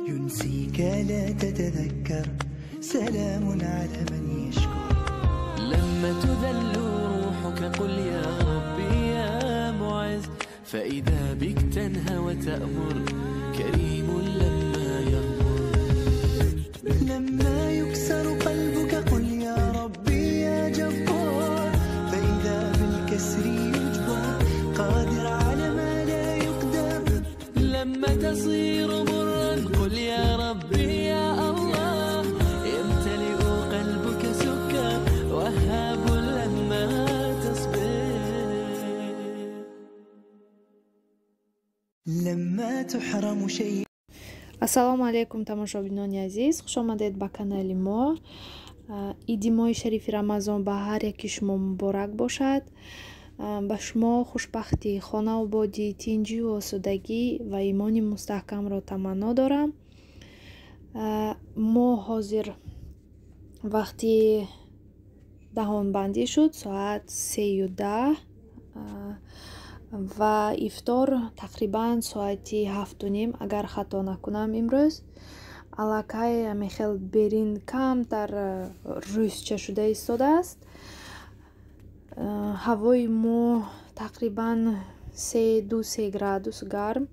ينسيك لا تتذكر سلام على من يشكر لما تذل روحك قل يا ربي يا معز فإذا بك تنهى وتأمر كريم لما يغفر لما يكسر قلبك قل يا ربي يا جبار فإذا بالكسر يجبر قادر على ما لا يقدر لما تصير مرا قل يا ربي يا الله يمتلئ قلبك سكا وهاب لما تصبر لما تحرم شيء. Ассалому алейкум тамошобинони азиз, хушомадед ба канали мо. Иди моҳи шарифи Рамазон ба ҳар яки шумо муборак бошад. ба шумо хушбахтӣ, хонаободӣ, тинҷию осудагӣ ва имони мустаҳкамро таманно дорам. мо ҳозир вақти даҳонбандӣ шуд, соат 3:10 ва ифтор тақрибан соати 7:30 агар хато накунам имрӯз. аллакай амехел берин камтар рӯзча шуда истодааст. ҳавои мо тақрибан 2-3 градус гарм.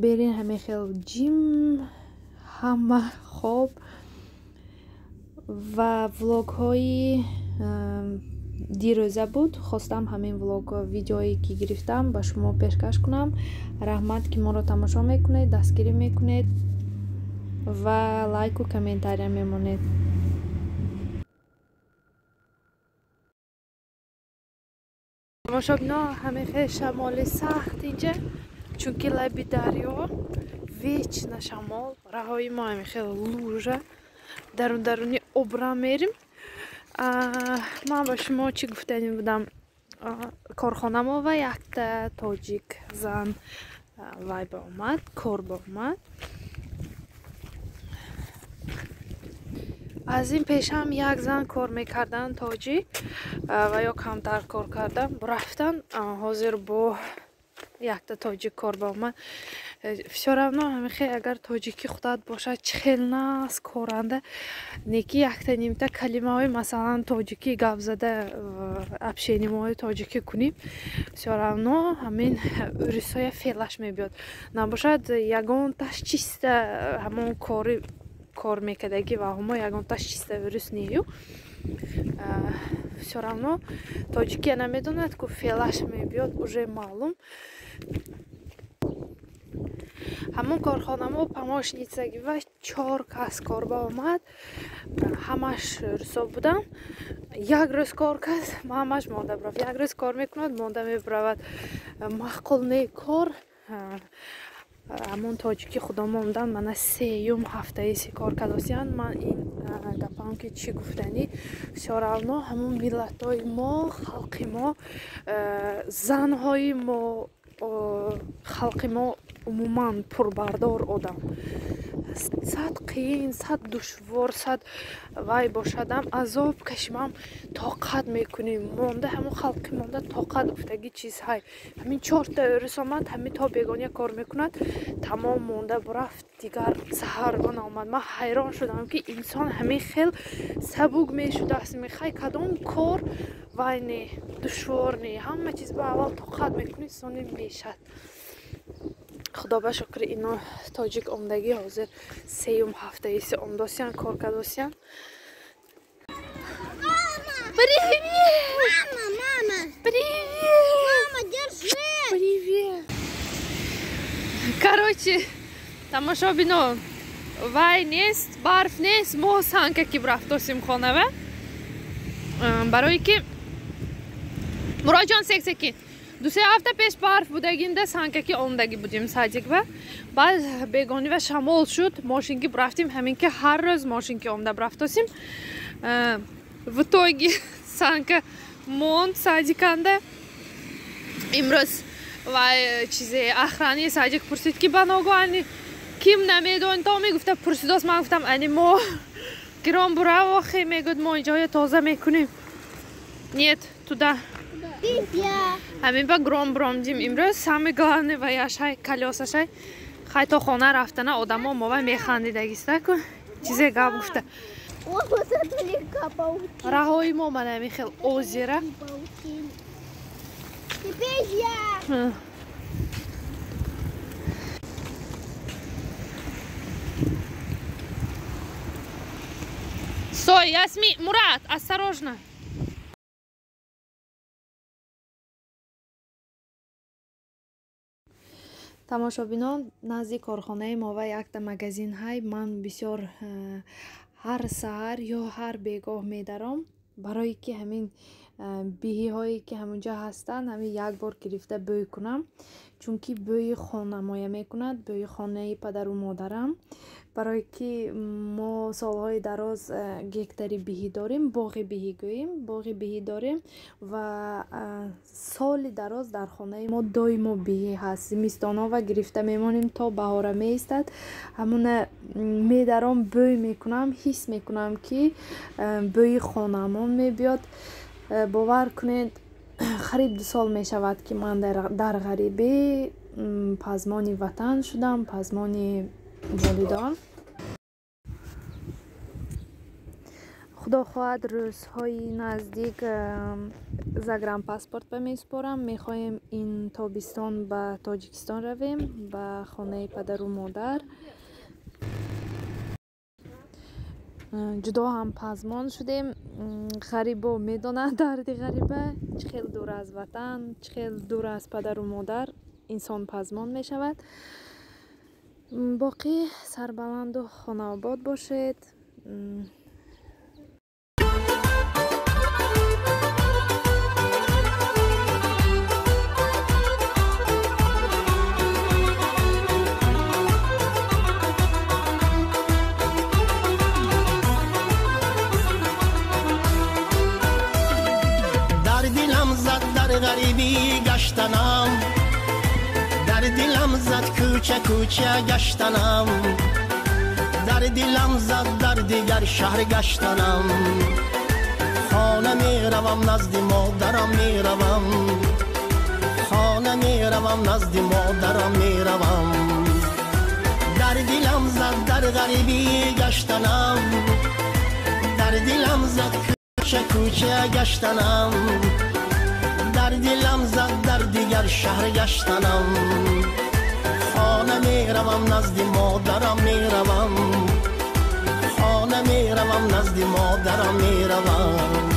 берин ҳамехел ҷим, ҳама хоб ва влогҳои дирӯза буд. Хостам ҳамин влог видеое ки гирифтам ба шумо пешкаш кунам. раҳмат ки моро тамошо мекунед, дастгирӣ мекунед ва лайку комментария мемонед. тамошобино, ҳамехел шамоли сахт инҷа, чунки лаби дарё вечна шамол. раҳои мо ҳамехел лужа, даруни обра мерим. ман ба шумо чӣ гуфтани будам? корхонамо ва якта тоҷик зан вай ба омад, кор ба омад. аз ин пешам як зан кор мекардан тоҷик ва ё камтар кор кардан рафтан. ҳозир бо якта тоҷик кор ба омад. всё равно ҳамихел агар тоҷики худат бошад чихел нас коранда неки якта нимта калимаҳои масалан тоҷикӣ гап зада общениямои тоҷикӣ кунем. всё равно ҳамин урисоя фелаш мебиёд. набошад ягонташ чиста ҳамон кор мекардагӣ ва ҳамо ягонташ чиста урис нею. всё равно тоҷикӣ намедонад ку фелаш мебиёд уже маълум. ҳамон корхонамо помощницаги ва 4 кас кор ба омад. ҳамаш рӯзо будам. як рӯз кор кард, ҳамаш монда биравад. як рӯз кор мекунад, монда мебиравад. маъқул не кор. ҳамон тоҷики худо мондан мана 3-ум ҳафтаиси кор кардосиян. ман ин гапам ки чӣ гуфтанӣ. всё равно ҳамон миллатҳои мо, халқи мо, занҳои мо, халқи мо умуман пурбардор одам. сад қиин, сад душвор, сад вай бошадам азоб кашимам тоқат мекунем. монда ҳамон халқи монда тоқат гуфтаги чиз ҳай. ҳамин 4 рӯз омад, ҳамин то бегония кор мекунад, тамом монда бурафт. дигар саҳар он омад. ман ҳайрон шудам ки инсон ҳамин хел сабук мешудааст. мехай кадом кор вай не душвор не, ҳама чиз ба аввал тоқат мекунӣ, сони мешад. худо ба шукр ино тоҷик омдагӣ ҳозир 3-ум ҳафтаиси омдосиян, кор кардосиян. Привет! Мама! Привет! Мама, держи! Привет! Короче, тамошобино, вай нест, барф нест, мо санкаки рафтосим хонава. барои ки Муроҷон сексеки 2-3 ҳафта пеш барф будагинда санкаки омдаги будим садиква. баъд бегонӣ ва шамол шуд, мошинки рафтим. ҳамин ки ҳар рӯз мошинки омда рафтосим. в итоги санка монд садиканда. имрӯз вай чизе охрани садик пурсид ки ба ногоҳани ким намедонӣ то мегуфта пурсидост. ман гуфтам ани мо гирон бураво хе мегӯд мо инҷоя тоза мекунем. нет туда ҳамин ба гром бромдим имрӯз. самое главное ва яшай калёсашай خیلی تا خانه رفتن آدم ها ما میخندیدگیسته کن چیزی گپ گفته رهایی ما من همی خیلی اوزیره Стой, Ясми, Мурат, осторожно. тамошобинон назди корхонаи мо ва якта магазин ҳай ман бисёр ҳар саҳар ё ҳар бегоҳ медаром барое ки ҳамин биҳиҳое ки ҳамунҷа ҳастанд ҳамин як бор гирифта бӯй кунам чунки бӯи хона моя мекунад бӯи хонаи падару модарам барое ки мо солҳои дароз гектари биҳӣ дорем боғи биҳӣ гӯем боғи биҳӣ дорем ва соли дароз дар хонаи мо доимо биҳӣ ҳаст зимистонҳо гирифта мемонем то баҳора меистад ҳамуна медаром бӯй мекунам ҳис мекунам ки бӯи хонамон мебиёд бовар кунед қариб 2 сол мешавад ки ман дар ғарибӣ пазмони ватан шудам пазмони волидон худо хоҳад рӯзҳои наздик загранпаспорт ба месупорам мехоҳем ин тобистон ба тоҷикистон равем ба хонаи падару модар ҷудо ҳам пазмон шудем ғарибо медонанд дарди ғариба чӣ хел дур аз ватан чӣ хел дур аз падару модар инсон пазмон мешавад боқӣ сарбаланду хонаобод бошед غریبی گشتنم در دلم زد کوچه کوچه گشتنم در دلم زد در دیگر شهر گشتنم خانه می روم نزد مادرم می روم خانه می روم نزد مادرم می روم در دلم زد در غریبی گشتنم در دلم زد کوچه کوچه گشتنم در دلم زد در دیگر شهر گشتنم خانه می روم نزد مادرم می روم خانه می روم نزد مادرم می روم